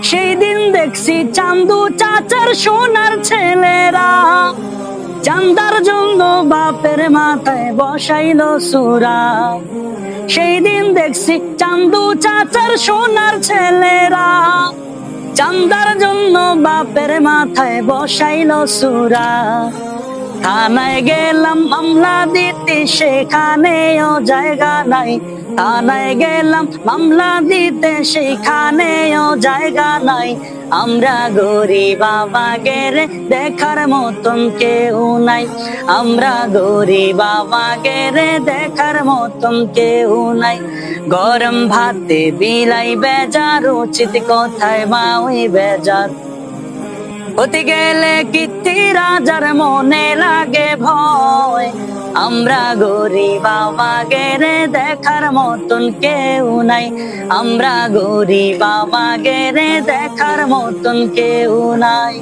সেই দিন দেখছি চান্দু চাচার সোনার ছেলেরা চান্দার জন্য বাপের মাথায় বসাইলো সুরা। সেই দিন দেখছি চান্দু চাচার সোনার ছেলেরা চান্দার জন্য বাপের মাথায় বসাইলো সুরা। থানায় গেলাম মামলা দিতে সেখানেও জায়গা নাই, থানায় গেলাম মামলা দিতে সেখানেও জায়গা নাই। আমরা গরিব আমাদের দেখার মতন কেউ নাই, আমরা গরিব আমাদের দেখার মতন কেউ নাই। গরম ভাতে বিলাই বেজার, উচিত কথায় মা ওই বেজার। হতে গেলে কীর্তি রাজার মনে লাগে ভয়, আমরা গরিব আমাদের দেখার মতন কেউ নাই, আমরা গরিব আমাদের দেখার মতন কেউ নাই।